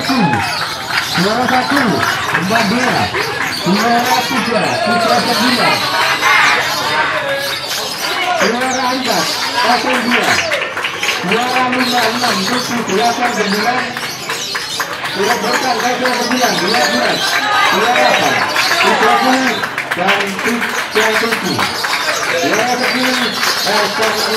Persib. Juara 1 Madura. Juara 3 Putra Sembilan. Juara 4 Pasir 2. Juara 5 6 7 8 9. Sudah berkah Gajah 9 12. Juara 8 30 dan 37. Juara 9 S6.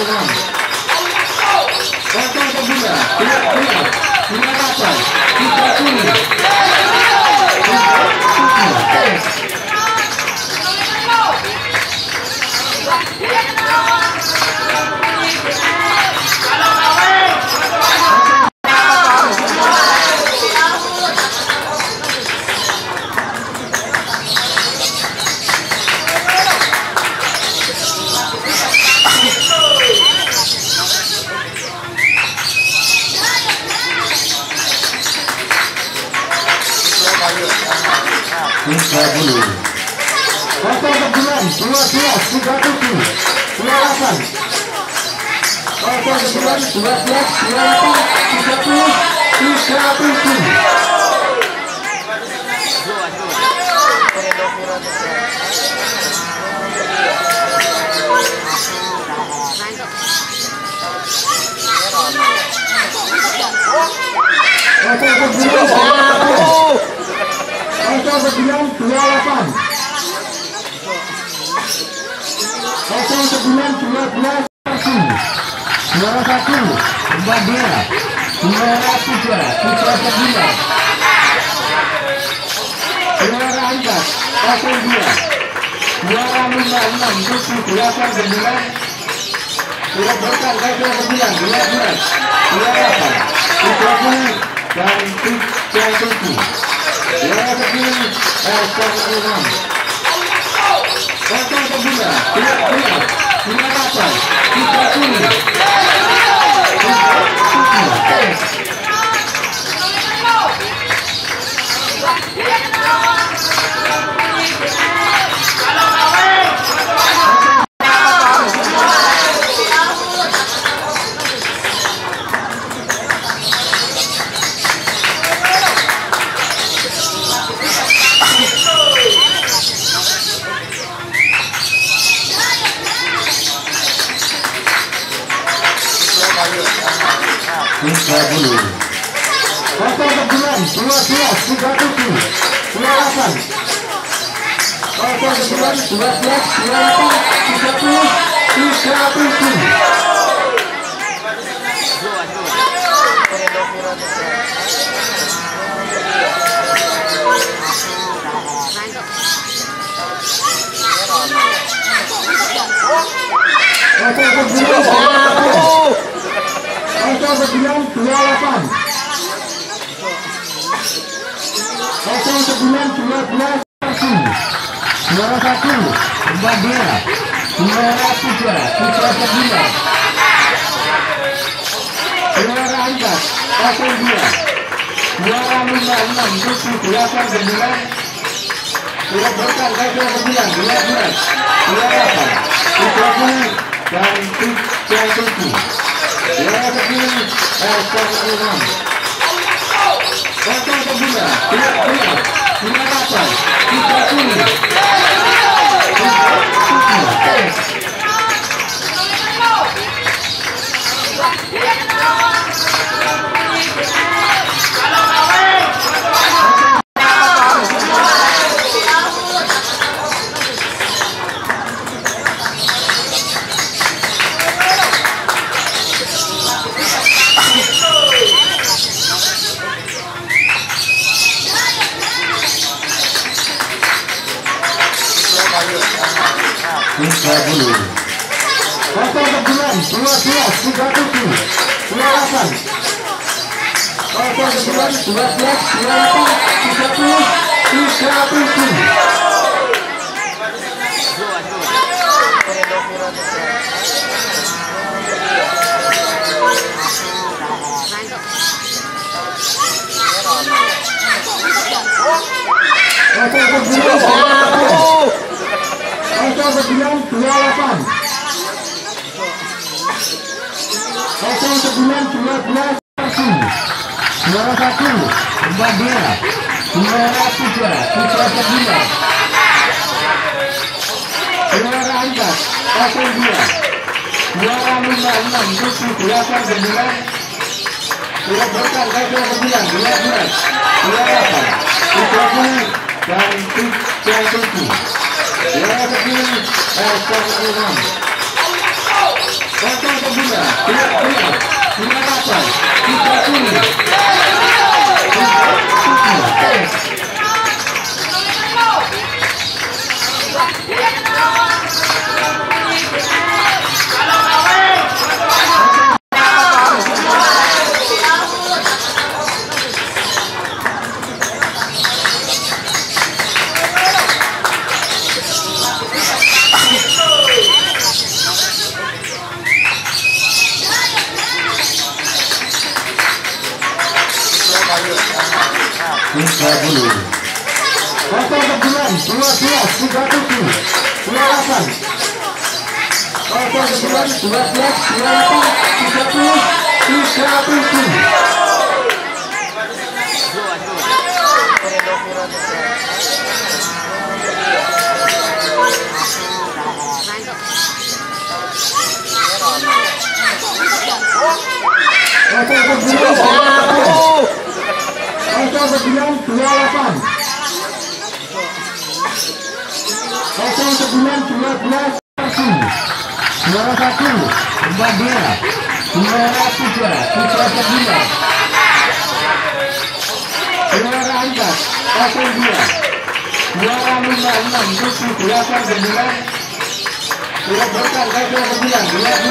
Pasir 9 12 58 30. Juara 1 Madura. Juara 3 Putra Sembilan. Juara 4 Pasir 2. Juara 5 6 7 8 9. Sudah berkah Gajah 9 12. Juara 8 30 dan 37. Juara 9 S6. Pasir 9 12 58 30. Juara 1 Madura. Juara 3 Putra Sembilan. Juara 4 Pasir 2. Juara 5 6 7 8 9. Sudah berkah Gajah 9 12. Juara 8 30 dan 37. Juara 9 S6. Pasir 9 12 58 30. juara 1 Mbadea, juara 3 Putra Sembilan, juara 4 Pasir 2, juara 56 Tujuh 8 9, sudah berkar Pasir 9 12 28 30 dan 37, juara 10 Pasir 6 Pasir 9 58 30 juara 1 Mbadea, juara 3 Putra Sembilan, juara 4 Pasir 2, juara 56 Tujuh 8 9, sudah berkar Pasir 9 12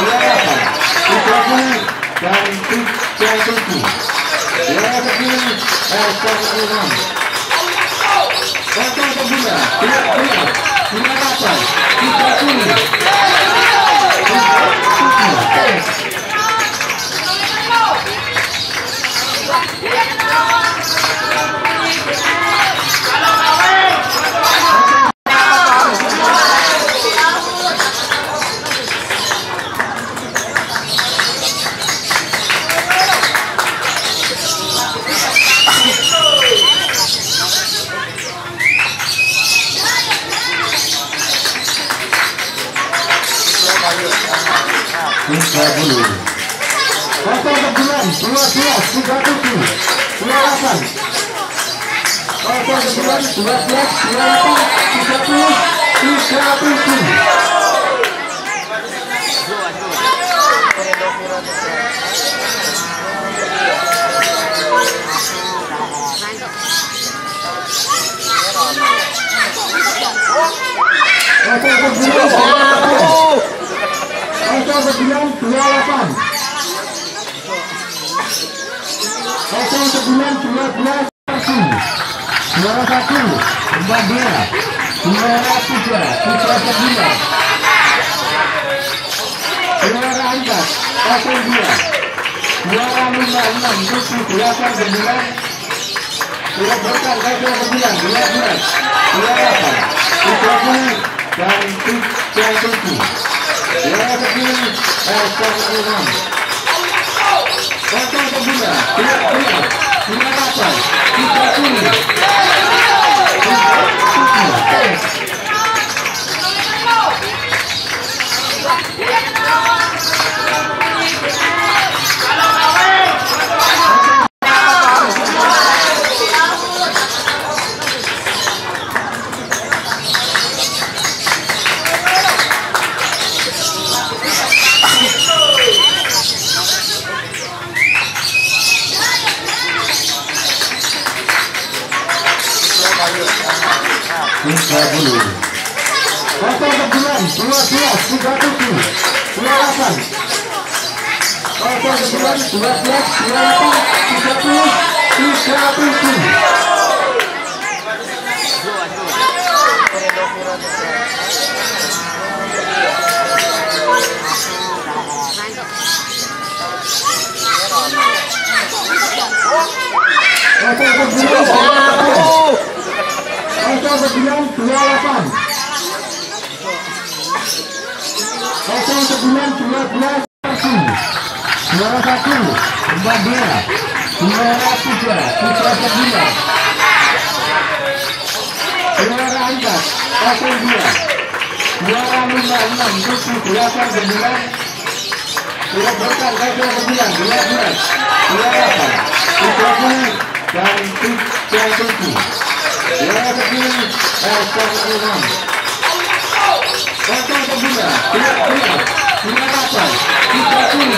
28 30 dan 37, juara 10 Pasir 6 Pasir 9 58 30 juara 1 Mbadea, juara 3 Putra Sembilan, juara 4 Pasir 2, juara 56 Tujuh 8 9, sudah berkar Pasir 9 12 28 30 dan 37, juara 10 Pasir 6 Pasir 9 58 30 juara 1 Mbadea, Juara 3, Putra 9. Juara 4, Pasal 2. Juara 5, 6, 7, 8, 9. Sudah berkar Gajah 9, 12. Juara 8, Putra 10 dan Putra 7. Juara 9, Pasal 6. Pasal 9, 12, 8, Putra 10.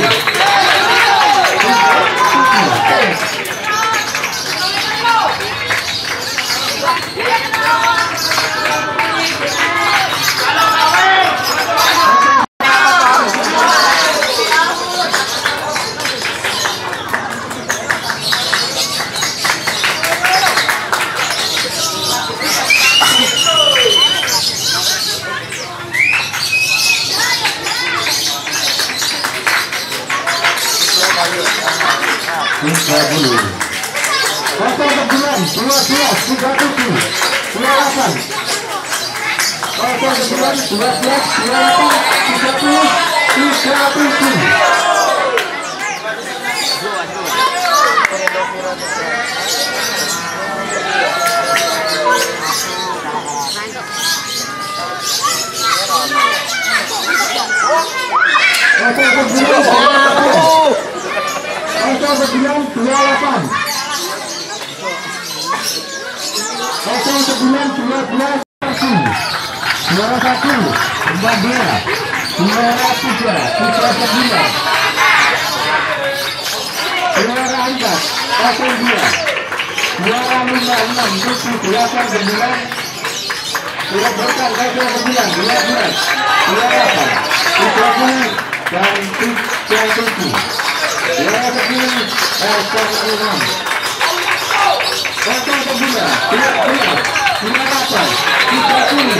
Juara 1, Badera. Juara 3, Putra 9. Juara 4, Pasal 2. Juara 5, 6, 7, 8, 9. Sudah berkar Gajah 9, 12. Juara 8, Putra 10 dan Putra 7. Juara 10, Pasal 6. Pasal 9, 12, 8, Putra 10.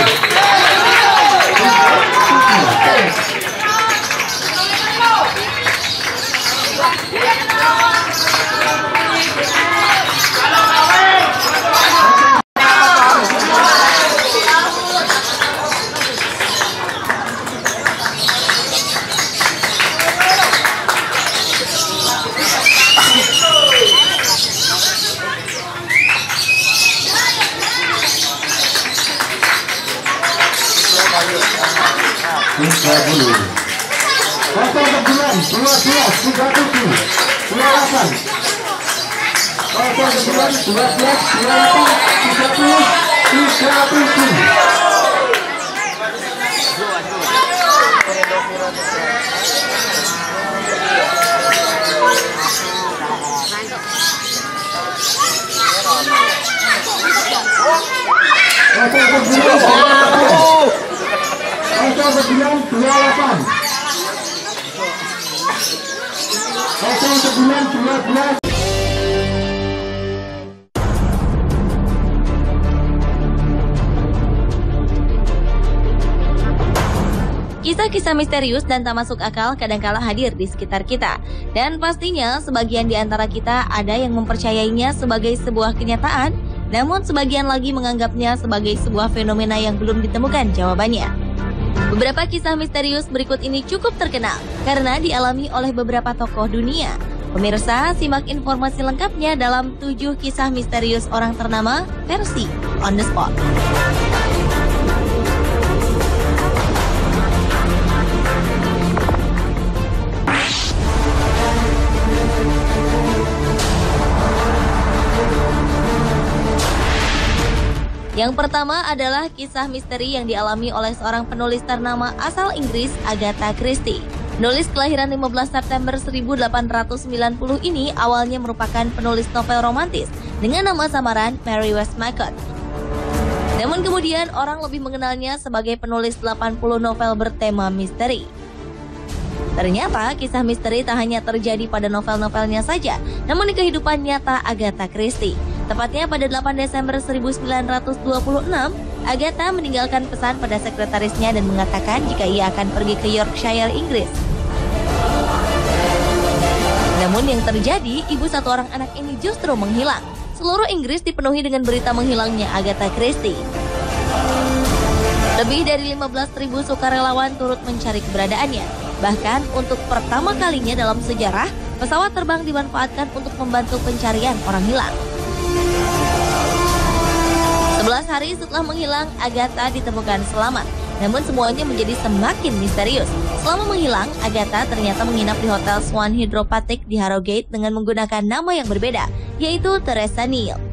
Pasal 9, 12, 37, 28. Pasal 9, 12, 28, 30, 37. Pasal 9, 28. Pasal 9, 12. Kisah-kisah misterius dan tak masuk akal kadangkala hadir di sekitar kita. Dan pastinya sebagian di antara kita ada yang mempercayainya sebagai sebuah kenyataan, namun sebagian lagi menganggapnya sebagai sebuah fenomena yang belum ditemukan jawabannya. Beberapa kisah misterius berikut ini cukup terkenal karena dialami oleh beberapa tokoh dunia. Pemirsa, simak informasi lengkapnya dalam 7 kisah misterius orang ternama versi On The Spot. Yang pertama adalah kisah misteri yang dialami oleh seorang penulis ternama asal Inggris, Agatha Christie. Penulis kelahiran 15 September 1890 ini awalnya merupakan penulis novel romantis dengan nama samaran Mary Westmacott. Namun kemudian orang lebih mengenalnya sebagai penulis 80 novel bertema misteri. Ternyata kisah misteri tak hanya terjadi pada novel-novelnya saja, namun di kehidupan nyata Agatha Christie. Tepatnya pada 8 Desember 1926, Agatha meninggalkan pesan pada sekretarisnya dan mengatakan jika ia akan pergi ke Yorkshire, Inggris. Namun yang terjadi, ibu satu orang anak ini justru menghilang. Seluruh Inggris dipenuhi dengan berita menghilangnya Agatha Christie. Lebih dari 15.000 sukarelawan turut mencari keberadaannya. Bahkan untuk pertama kalinya dalam sejarah, Pesawat terbang dimanfaatkan untuk membantu pencarian orang hilang. 11 hari setelah menghilang, Agatha ditemukan selamat. Namun semuanya menjadi semakin misterius. Selama menghilang, Agatha ternyata menginap di Hotel Swan Hydropathic di Harrogate dengan menggunakan nama yang berbeda, yaitu Theresa Neal.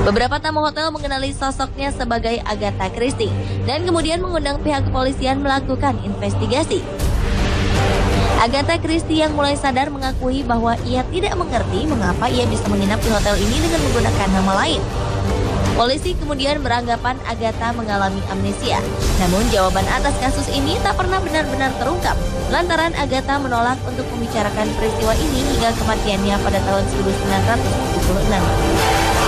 Beberapa tamu hotel mengenali sosoknya sebagai Agatha Christie dan kemudian mengundang pihak kepolisian melakukan investigasi. Agatha Christie yang mulai sadar mengakui bahwa ia tidak mengerti mengapa ia bisa menginap di hotel ini dengan menggunakan nama lain. Polisi kemudian beranggapan Agatha mengalami amnesia. Namun jawaban atas kasus ini tak pernah benar-benar terungkap, lantaran Agatha menolak untuk membicarakan peristiwa ini hingga kematiannya pada tahun 1976.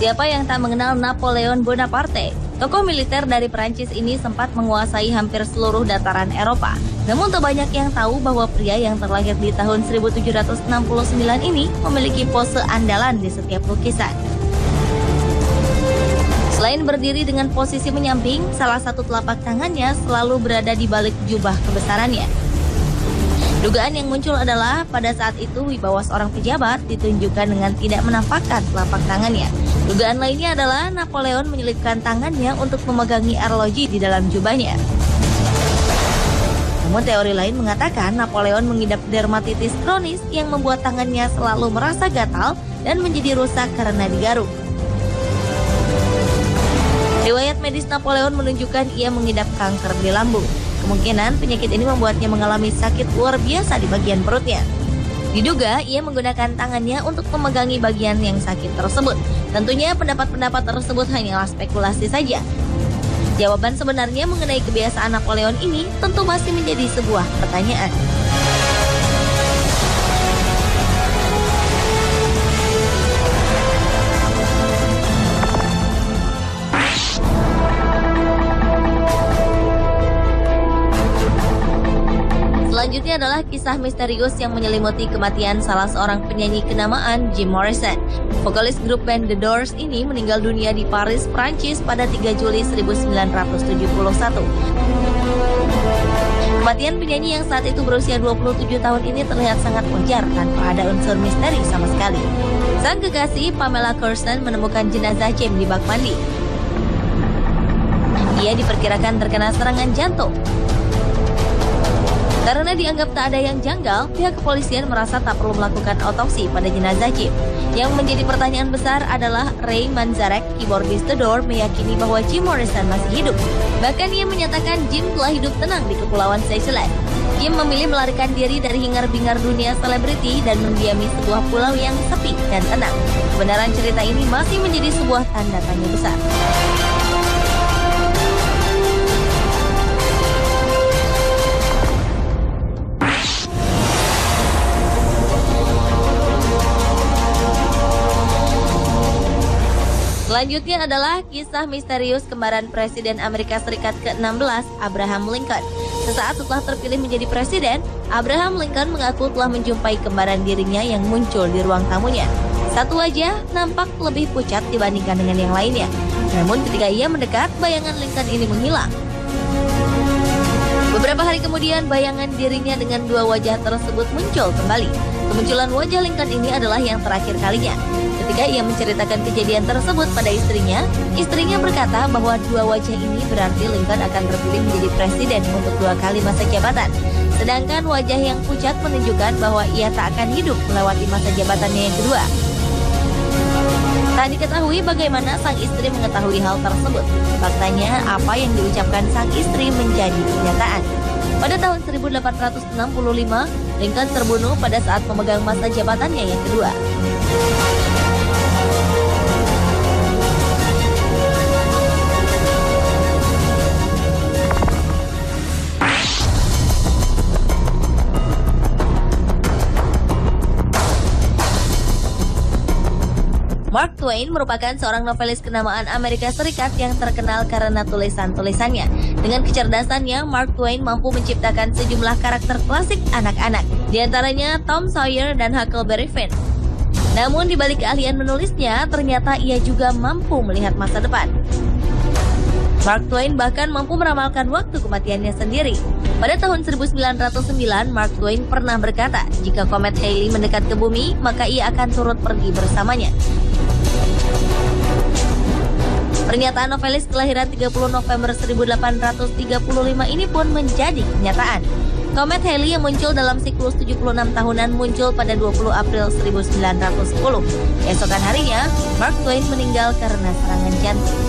Siapa yang tak mengenal Napoleon Bonaparte? Tokoh militer dari Prancis ini sempat menguasai hampir seluruh dataran Eropa. Namun tak banyak yang tahu bahwa pria yang terlahir di tahun 1769 ini memiliki pose andalan di setiap lukisan. Selain berdiri dengan posisi menyamping, salah satu telapak tangannya selalu berada di balik jubah kebesarannya. Dugaan yang muncul adalah pada saat itu wibawa seorang pejabat ditunjukkan dengan tidak menampakkan telapak tangannya. Dugaan lainnya adalah Napoleon menyelipkan tangannya untuk memegangi arloji di dalam jubahnya. Namun teori lain mengatakan Napoleon mengidap dermatitis kronis yang membuat tangannya selalu merasa gatal dan menjadi rusak karena digaruk. Riwayat medis Napoleon menunjukkan ia mengidap kanker di lambung. Kemungkinan penyakit ini membuatnya mengalami sakit luar biasa di bagian perutnya. Diduga ia menggunakan tangannya untuk memegangi bagian yang sakit tersebut. Tentunya pendapat-pendapat tersebut hanyalah spekulasi saja. Jawaban sebenarnya mengenai kebiasaan Napoleon ini tentu masih menjadi sebuah pertanyaan. Selanjutnya adalah kisah misterius yang menyelimuti kematian salah seorang penyanyi kenamaan, Jim Morrison. Vokalis grup band The Doors ini meninggal dunia di Paris, Prancis pada 3 Juli 1971. Kematian penyanyi yang saat itu berusia 27 tahun ini terlihat sangat wajar tanpa ada unsur misteri sama sekali. Sang kekasih, Pamela Curson, menemukan jenazah Jim di bak mandi. Ia diperkirakan terkena serangan jantung. Karena dianggap tak ada yang janggal, pihak kepolisian merasa tak perlu melakukan otopsi pada jenazah Jim. Yang menjadi pertanyaan besar adalah Ray Manzarek, keyboardis The Doors, meyakini bahwa Jim Morrison masih hidup. Bahkan ia menyatakan Jim telah hidup tenang di Kepulauan Seychelles. Jim memilih melarikan diri dari hingar-bingar dunia selebriti dan mendiami sebuah pulau yang sepi dan tenang. Kebenaran cerita ini masih menjadi sebuah tanda tanya besar. Selanjutnya adalah kisah misterius kembaran Presiden Amerika Serikat ke-16, Abraham Lincoln. Sesaat setelah terpilih menjadi presiden, Abraham Lincoln mengaku telah menjumpai kembaran dirinya yang muncul di ruang tamunya. Satu wajah nampak lebih pucat dibandingkan dengan yang lainnya. Namun ketika ia mendekat, bayangan Lincoln ini menghilang. Beberapa hari kemudian, bayangan dirinya dengan dua wajah tersebut muncul kembali. Kemunculan wajah Lincoln ini adalah yang terakhir kalinya. Ketika ia menceritakan kejadian tersebut pada istrinya berkata bahwa dua wajah ini berarti Lincoln akan terpilih menjadi presiden untuk 2 kali masa jabatan. Sedangkan wajah yang pucat menunjukkan bahwa ia tak akan hidup melewati masa jabatannya yang kedua. Tak diketahui bagaimana sang istri mengetahui hal tersebut. Faktanya, apa yang diucapkan sang istri menjadi kenyataan. Pada tahun 1865, Lincoln terbunuh pada saat memegang masa jabatannya yang kedua. Mark Twain merupakan seorang novelis kenamaan Amerika Serikat yang terkenal karena tulisan-tulisannya. Dengan kecerdasannya, Mark Twain mampu menciptakan sejumlah karakter klasik anak-anak, di antaranya Tom Sawyer dan Huckleberry Finn. Namun di balik keahlian menulisnya, ternyata ia juga mampu melihat masa depan. Mark Twain bahkan mampu meramalkan waktu kematiannya sendiri. Pada tahun 1909, Mark Twain pernah berkata, jika komet Halley mendekat ke bumi, maka ia akan turut pergi bersamanya. Pernyataan novelis kelahiran 30 November 1835 ini pun menjadi kenyataan. Komet Halley yang muncul dalam siklus 76 tahunan muncul pada 20 April 1910. Keesokan harinya, Mark Twain meninggal karena serangan jantung.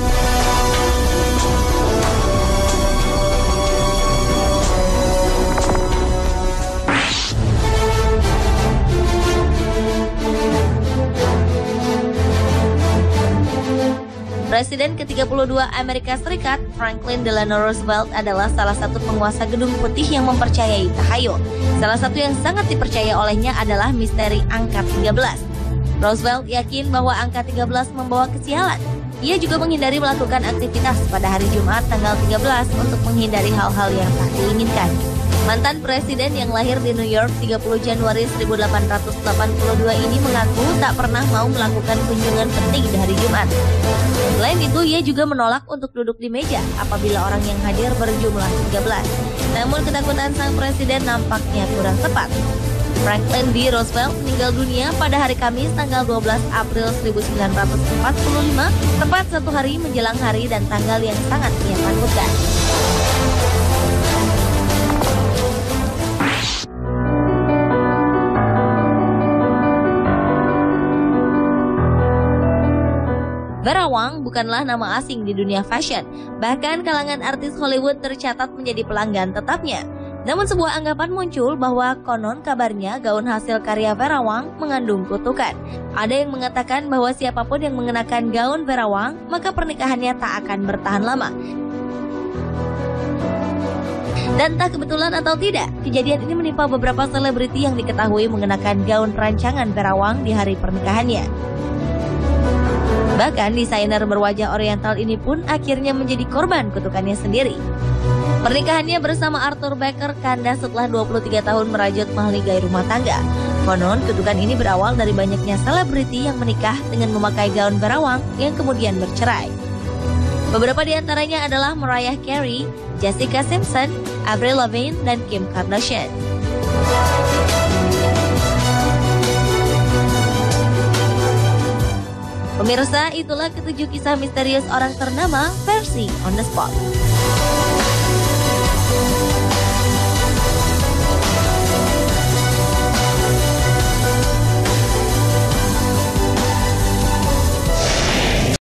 Presiden ke-32 Amerika Serikat, Franklin Delano Roosevelt adalah salah satu penguasa Gedung Putih yang mempercayai tahayul. Salah satu yang sangat dipercaya olehnya adalah misteri angka 13. Roosevelt yakin bahwa angka 13 membawa kesialan. Ia juga menghindari melakukan aktivitas pada hari Jumat tanggal 13 untuk menghindari hal-hal yang tak diinginkan. Mantan presiden yang lahir di New York 30 Januari 1882 ini mengaku tak pernah mau melakukan kunjungan penting di hari Jumat. Selain itu, ia juga menolak untuk duduk di meja apabila orang yang hadir berjumlah 13. Namun ketakutan sang presiden nampaknya kurang tepat. Franklin D. Roosevelt meninggal dunia pada hari Kamis tanggal 12 April 1945, tepat satu hari menjelang hari dan tanggal yang sangat ia takutkan. Vera Wang bukanlah nama asing di dunia fashion. Bahkan kalangan artis Hollywood tercatat menjadi pelanggan tetapnya. Namun sebuah anggapan muncul bahwa konon kabarnya gaun hasil karya Vera Wang mengandung kutukan. Ada yang mengatakan bahwa siapapun yang mengenakan gaun Vera Wang, maka pernikahannya tak akan bertahan lama. Dan entah kebetulan atau tidak, kejadian ini menimpa beberapa selebriti yang diketahui mengenakan gaun rancangan Vera Wang di hari pernikahannya. Bahkan desainer berwajah oriental ini pun akhirnya menjadi korban kutukannya sendiri. Pernikahannya bersama Arthur Baker kandas setelah 23 tahun merajut mahligai rumah tangga. Konon kutukan ini berawal dari banyaknya selebriti yang menikah dengan memakai gaun Vera Wang yang kemudian bercerai. Beberapa di antaranya adalah Mariah Carey, Jessica Simpson, Avril Lavigne, dan Kim Kardashian. Pemirsa, itulah ketujuh kisah misterius orang ternama versi On The Spot.